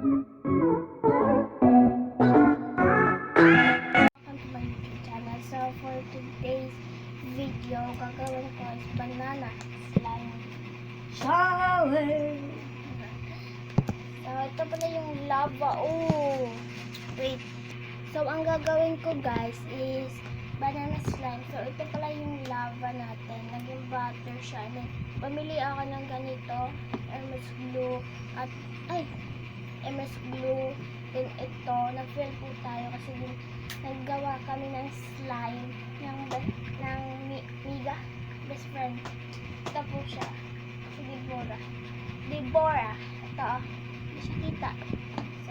to my YouTube channel. So for today's video, gagawin ko is banana slime shower. So ito pala yung lava. Oh, wait. So ang gagawin ko guys is banana slime. So ito pala yung lava natin. Naging butter siya. Pamili ako ng ganito, MS glue at MS glue. Then ito, nag-fill po tayo kasi naggawa kami ng slime ng Miga, best friend. Ito po siya. Si Deborah. Ito, hindi siya kita.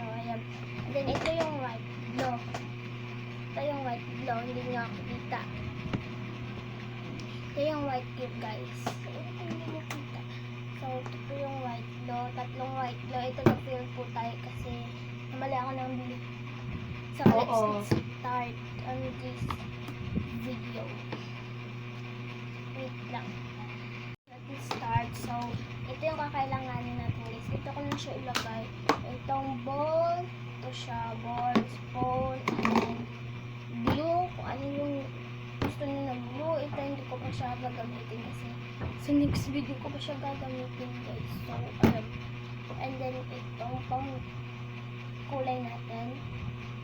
So, ayan. And then, ito yung white glue. Ito yung white glue. Hindi nyo ako kita. Ito yung white glue, guys. Hindi nyo kita. So, ito po yung white glue. Tatlong white glue. Ito nag-fill po tayo kasi namali ako ng bili. So, let's start on this video. Wait lang. Let's start. So, ito yung kakailanganin natin guys. Ito ko na siya ilagay. Itong bowl. Ito siya. Bowl, spoon, and glue. Kung ano yung gusto nyo na glue. Ito hindi ko pa siya gagamitin kasi sa next video ko pa siya gagamitin guys. So, ayan. And then, itong pang kulay natin.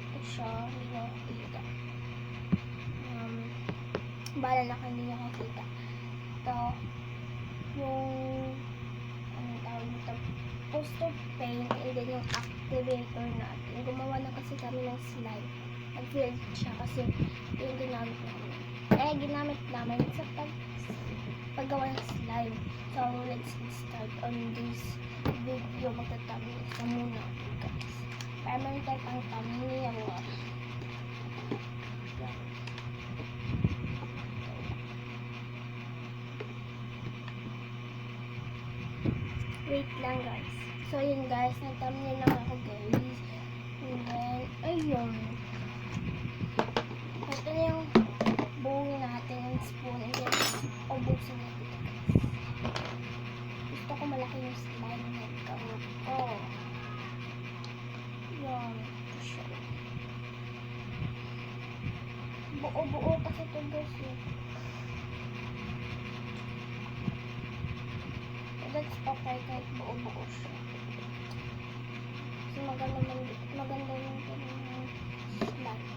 Ito siya. Hindi nyo makikita. Bala na kayo, hindi nyo makikita. Ito, yung anong tawag nito? Poster paint, and then yung activator natin. Gumawa na kasi kami ng slime. Nag-field siya kasi yung ginamit namin. Ginamit namin sa paggawa ng slime. So, let's start on this video. Magtatabi sa muna guys. Para meron tayo pang thumbnail. Wait lang guys. So yun guys, nag-thumbnail lang ako guys. And then, ayun. Ito na yung bowl natin ng spoon. And then, ubusin natin ito guys. Gusto ko malaki yung slime na gawin ko. Yan. Ito siya. Buo-buo kasi ito guys eh. That's okay kahit buo-buo siya. Kasi maganda yung slime.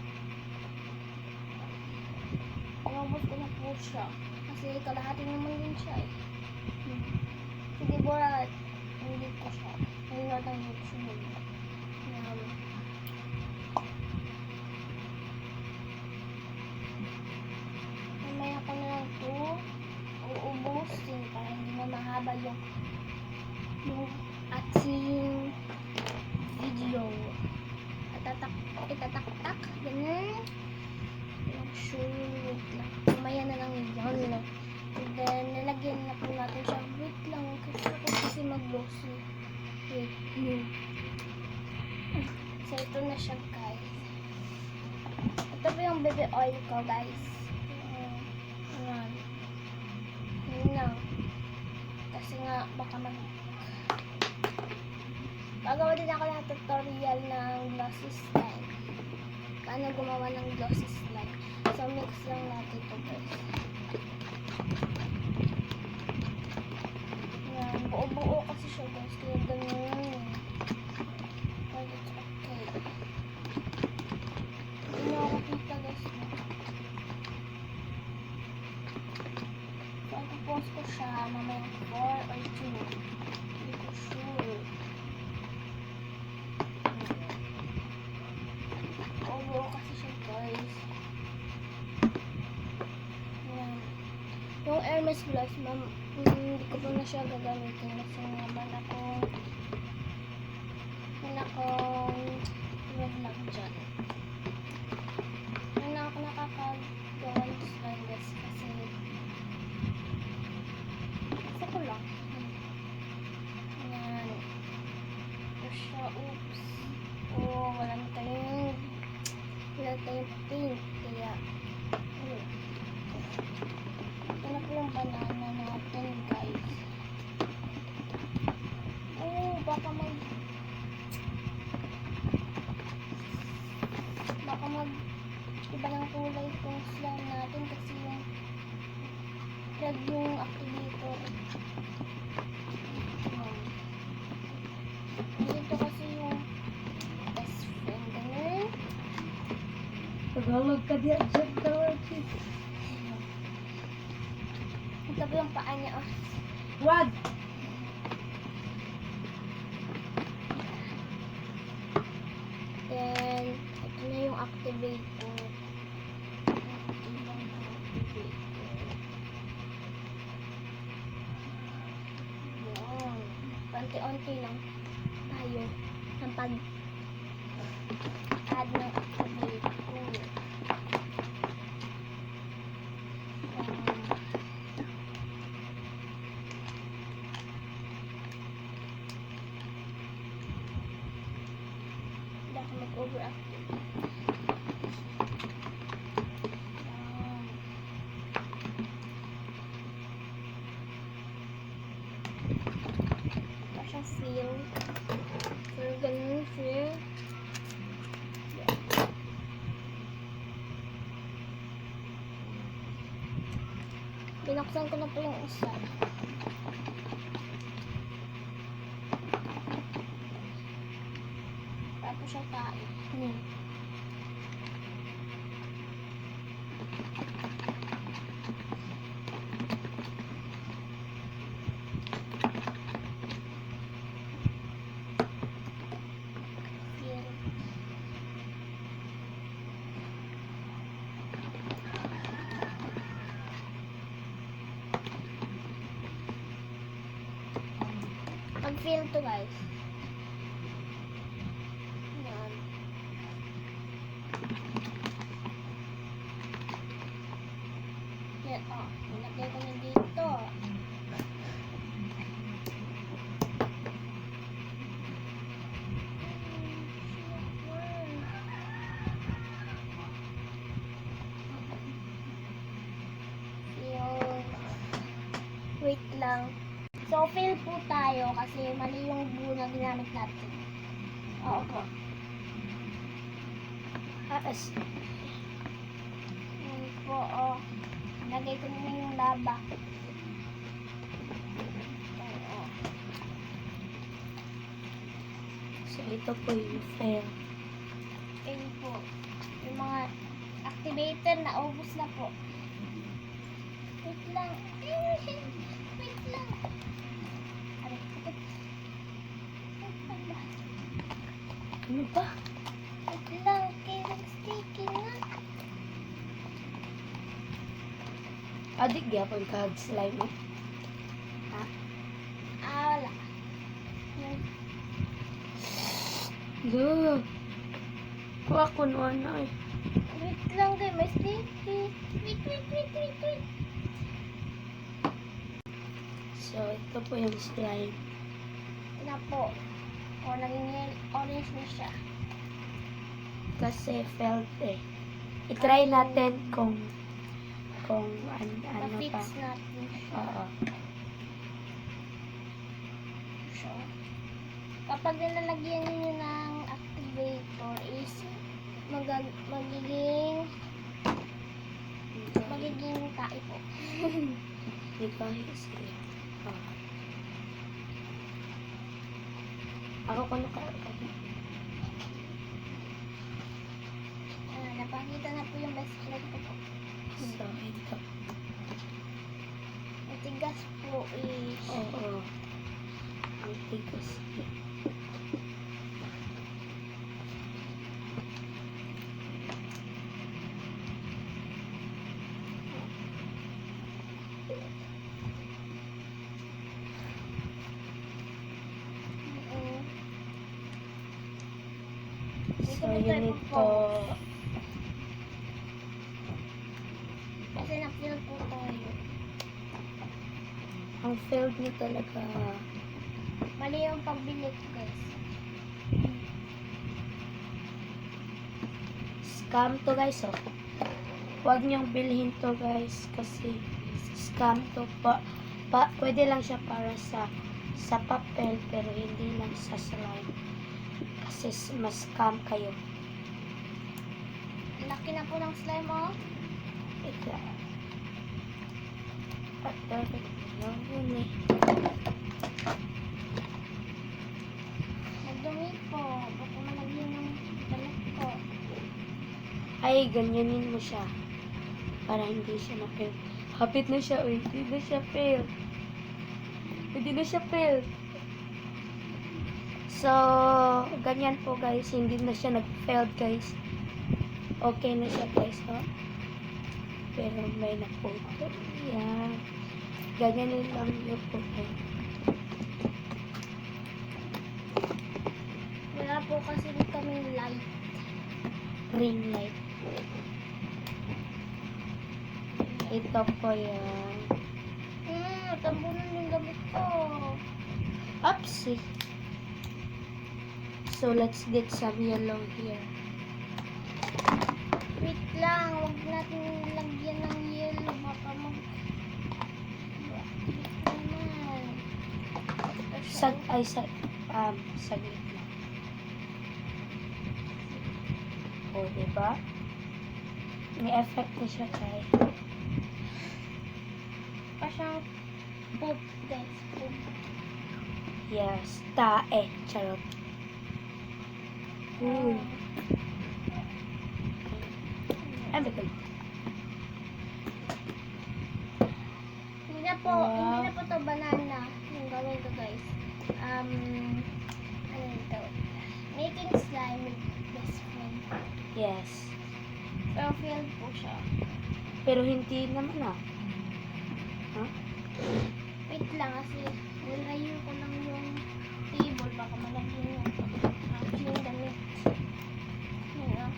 Umabot ko na po siya. Kasi kalahati naman din siya eh. Si Deborah, hindi ko siya. Hindi na lang YouTube. Mamaya ko na lang ito uubusin para hindi na mahaba yung ating video. Itatak-tak, ganun. Wait lang. Mamaya na lang yan. And then, nalagyan na po natin siya. Wait lang, kasi mag-glossy. Wait. So, ito na siya, guys. Ito po yung baby oil ko, guys. Ayan. Yun lang. Kasi nga, baka gagawa din ako ng tutorial ng glossy slime. Paano gumawa ng glossy slime. So, mix lang natin ito, guys. Yan. Buo-buo kasi siya, guys. Kaya ganyan. But it's okay. Hindi nyo ako kita, guys. So, ito-post ko siya mamaya 4 or 2. Hindi ko sure. Buo kasi siya guys. Yan. Yung Hermes gloves, hindi ko pa na siya gagamitin kasi naman akong vlog dyan. Hindi na ako nakakagawa ng slime guys kasi gusto ko lang. Yan. Ito siya. Oops. Oh, wala tayong paint. Kaya, ito na po yung banana natin, guys. Oh, baka nag-iba ng kulay itong slime natin kasi yung red yung activator. Dito kasi yung best friend. Ganun. Tagalog ka diya, dyan tawag siya. Ito po yung paa niya. Oh. Wag! Then, ito na yung activator. Yan. Unti-unti lang tayo ng pag-add ng activator. Hindi ako mag-overactive. Ito siyang feel. So, ganun feel. Binuksan ko na po yung isa. Tapos siya tayo. Feel. Mag-feel to, guys. Yan. Yan, oh. Nilagay ko na dito. Feel. Wait lang. So, fail po tayo kasi mali yung glue na ginamit natin. Oo po. Yan po, oh. Lagay ko na yung laba. Oo. So, ito po yung fail. Yan po. Yung mga activator na ubos na po. Wait lang. Wait lang. Ano ba? Wait lang. Kailang sticky na. Adik gyapon kag slime eh. Ha? Wala. Yan. Look. Kuha ko noon na eh. Wait lang din. May sticky. Wait. So, ito po yung slime. Na po. O, naging orange na siya. Kasi felt eh. I-try natin kung ano pa. Ma-fix natin siya. Oo. So, kapag nilalagyan niyo ng activator is magiging tae po. Hindi ko kasi. Ako kung Napakita na po yung best friend ko po. So, ito. Matigas po is Oo. Ang tigas. So, yun ito. Kasi na-feel po tayo. Ang filled niya talaga. Mali yung pagbili ko, guys. Scam to guys, oh. Huwag niyong bilhin to guys kasi scam to pwede lang siya para sa papel pero hindi lang sa slime kasi mas scam kayo. Laki laki na po ng slime, oh. Ika. At dapat yun eh. Nagdumi po. Baka malagyan ng damit ko. Ay, ganyanin mo siya. Para hindi siya na-fail. Hapit na siya, uy. Hindi na siya fail. Hindi na siya fail. So, ganyan po guys. Hindi na siya nag-failed guys. Okay na siya guys, oh. Pero may naputo. Yan. Ganyanin lang yung po. Wala po kasi kaming light. Ring light. Ito po yan. Tambunan yung gamit ko. Oopsie. So, let's get some yellow here. Wait lang, huwag natin lagyan ng yellow. Baka mag... Wait naman. Saglit lang. O, diba? May effect na siya kay. Pa siyang poop, guys. Poop. Yes, tae. Charot. Ano ba? Hindi na po, hindi na po to banana. Yung gawin ko, guys. Ano ito? Making slime with best friend. Yes. Pero failed po siya. Pero hindi naman Huh? Wait lang kasi nilayo ko lang yung table. Baka malagyan yung damit. Yun, ah.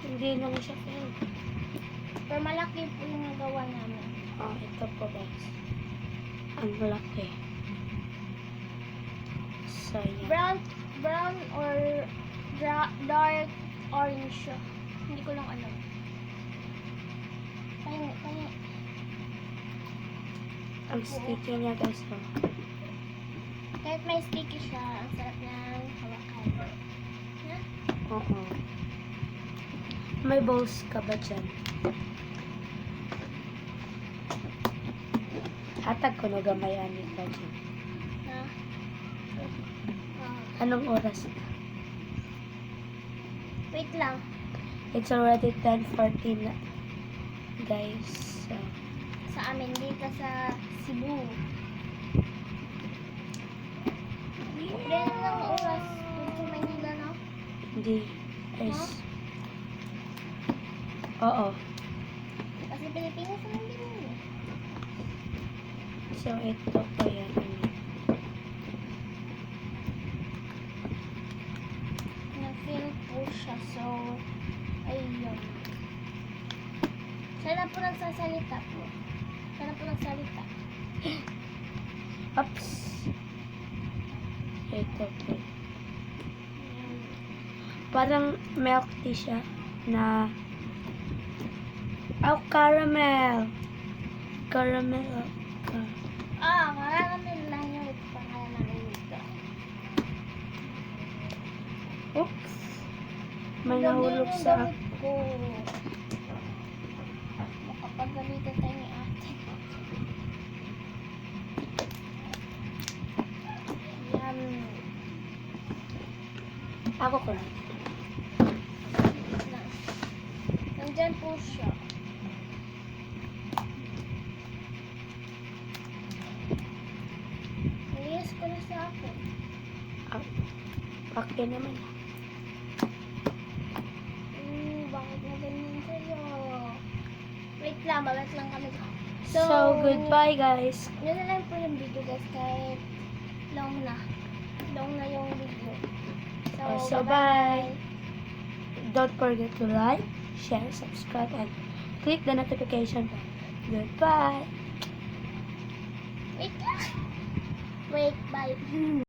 Hindi naman siya fail. Pero malaki po yung nagawa namin. Oh, ito po guys. Ang laki. So, yan. Brown or dark orange siya. Hindi ko lang alam. Kaya, Ang sticky niya guys. Oh. kahit may sticky siya, ang sarap niyang hawakan. Ha? Oo. May balls ka ba dyan? Hatag ko no gamayan ka dyan. Ha? Anong oras na? Wait lang. It's already 10:14 na. Guys. So, Sa amin dito sa Cebu. Then lang oras dito sa Manila, no? hindi. Guys. Oo. Kasi Pilipinas naman din yun. So, ito po yan. Na-feel po siya. So, ayun. Sana po nagsasalita po. Sana po nagsalita. Oops. Ito po. Ayan. Parang milk tea siya na caramel. Caramel. Marami lang yun. Ito pangalan namin dito. Oops. May nahulog Yung sa damit ko. Makapagalitan tayo ni ate. Yan. ako ko na. Nandyan po siya. Nilinis ko na sa akin. Okay naman. Bakit na ganyan sa'yo? Wait lang, balat lang kami. So, goodbye guys. Yun na lang po yung video guys, kahit long na. Long na yung video. So, bye. Don't forget to like, share, subscribe, and click the notification bell. Goodbye. Wait lang. Wait, bye.